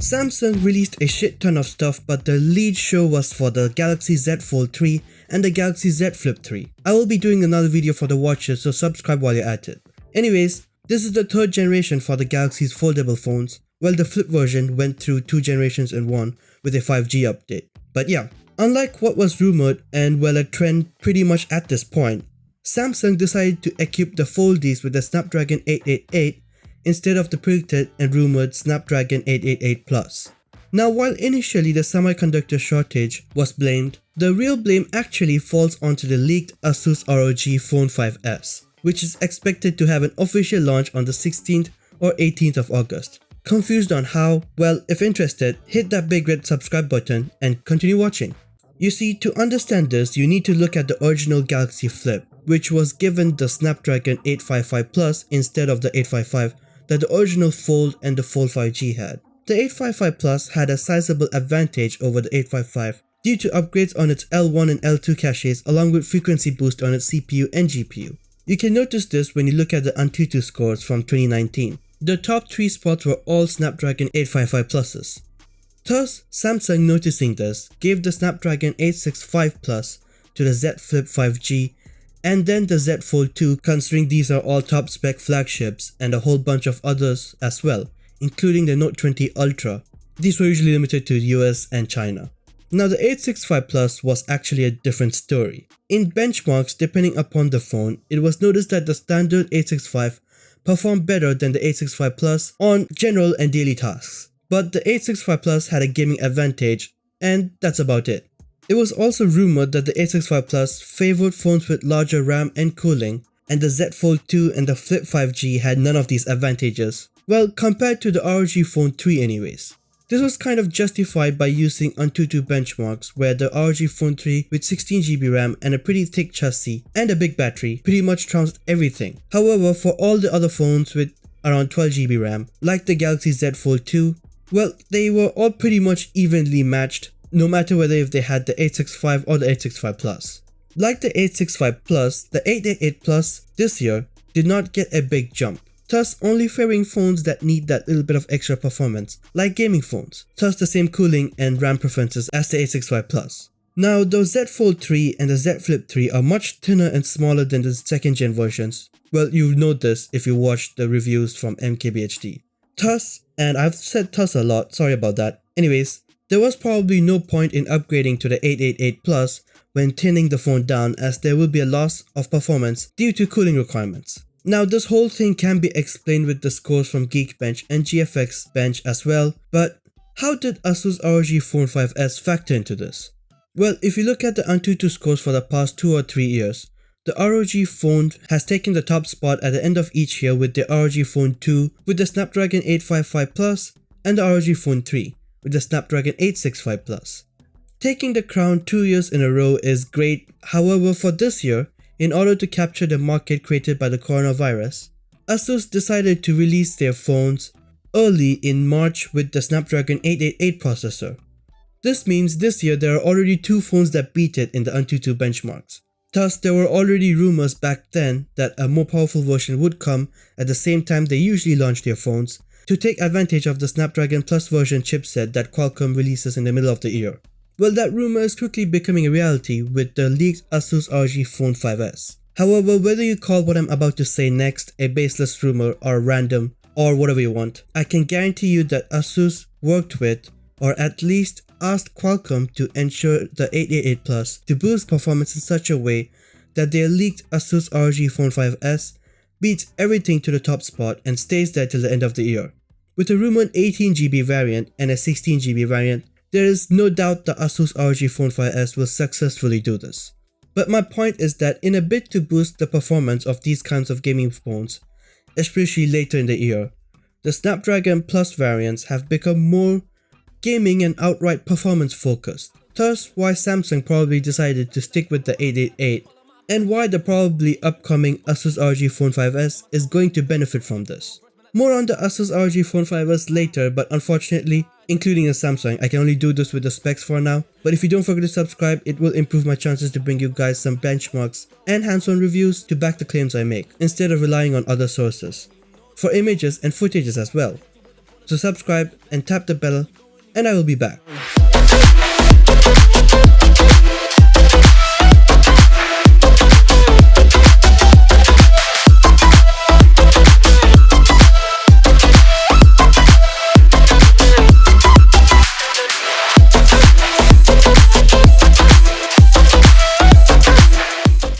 Samsung released a shit ton of stuff, but the lead show was for the Galaxy Z Fold 3 and the Galaxy Z Flip 3. I will be doing another video for the watches, so subscribe while you're at it. Anyways, this is the third generation for the Galaxy's foldable phones, while the flip version went through 2 generations in one with a 5G update. But yeah, unlike what was rumored and well a trend pretty much at this point, Samsung decided to equip the foldies with the Snapdragon 888 instead of the predicted and rumored Snapdragon 888 Plus. Now, while initially the semiconductor shortage was blamed, the real blame actually falls onto the leaked Asus ROG Phone 5s, which is expected to have an official launch on the 16th or 18th of August. Confused on how? Well, if interested, hit that big red subscribe button and continue watching. You see, to understand this, you need to look at the original Galaxy Flip, which was given the Snapdragon 855 Plus instead of the 855 that the original Fold and the Fold 5G had. The 855 Plus had a sizable advantage over the 855 due to upgrades on its L1 and L2 caches along with frequency boost on its CPU and GPU. You can notice this when you look at the Antutu scores from 2019. The top 3 spots were all Snapdragon 855 Pluses. Thus, Samsung, noticing this, gave the Snapdragon 865 Plus to the Z Flip 5G and then the Z Fold 2, considering these are all top spec flagships, and a whole bunch of others as well, including the Note 20 Ultra. These were usually limited to the US and China. Now, the 865 Plus was actually a different story. In benchmarks, depending upon the phone, it was noticed that the standard 865 performed better than the 865 Plus on general and daily tasks. But the 865 Plus had a gaming advantage, and that's about it. It was also rumored that the 865 Plus favored phones with larger RAM and cooling, and the Z Fold 2 and the Flip 5G had none of these advantages. Well, compared to the ROG Phone 3 anyways. This was kind of justified by using Antutu benchmarks, where the ROG Phone 3 with 16GB RAM and a pretty thick chassis and a big battery pretty much trounced everything. However, for all the other phones with around 12GB RAM, like the Galaxy Z Fold 2, well, they were all pretty much evenly matched, no matter whether if they had the 865 or the 865 Plus. Like the 865 Plus, the 888 Plus this year did not get a big jump, thus only favoring phones that need that little bit of extra performance, like gaming phones, thus the same cooling and RAM preferences as the 865 Plus. Now, the Z Fold 3 and the Z Flip 3 are much thinner and smaller than the second gen versions. Well, you'll know this if you watched the reviews from MKBHD. Thus, and I've said thus a lot, sorry about that. Anyways, there was probably no point in upgrading to the 888 Plus when thinning the phone down, as there will be a loss of performance due to cooling requirements. Now, this whole thing can be explained with the scores from Geekbench and GFX Bench as well, but how did Asus ROG Phone 5s factor into this? Well, if you look at the Antutu scores for the past 2 or 3 years, the ROG Phone has taken the top spot at the end of each year with the ROG Phone 2 with the Snapdragon 855 Plus and the ROG Phone 3 with the Snapdragon 865 Plus. Taking the crown 2 years in a row is great, however for this year, in order to capture the market created by the coronavirus, Asus decided to release their phones early in March with the Snapdragon 888 processor. This means this year there are already 2 phones that beat it in the Antutu benchmarks. Thus, there were already rumors back then that a more powerful version would come at the same time they usually launch their phones, to take advantage of the Snapdragon Plus version chipset that Qualcomm releases in the middle of the year. Well, that rumor is quickly becoming a reality with the leaked Asus ROG Phone 5s. However, whether you call what I'm about to say next a baseless rumor or random or whatever you want, I can guarantee you that Asus worked with, or at least asked Qualcomm to ensure the 888 Plus to boost performance in such a way that their leaked Asus ROG Phone 5s beats everything to the top spot and stays there till the end of the year. With a rumored 18GB variant and a 16GB variant, there is no doubt the Asus ROG Phone 5s will successfully do this. But my point is that in a bid to boost the performance of these kinds of gaming phones, especially later in the year, the Snapdragon Plus variants have become more gaming and outright performance focused. Thus, why Samsung probably decided to stick with the 888, and why the probably upcoming Asus ROG Phone 5s is going to benefit from this. More on the Asus ROG Phone 5s later, but unfortunately, including a Samsung, I can only do this with the specs for now. But if you don't forget to subscribe, it will improve my chances to bring you guys some benchmarks and hands-on reviews to back the claims I make, instead of relying on other sources, for images and footages as well. So subscribe and tap the bell, and I will be back.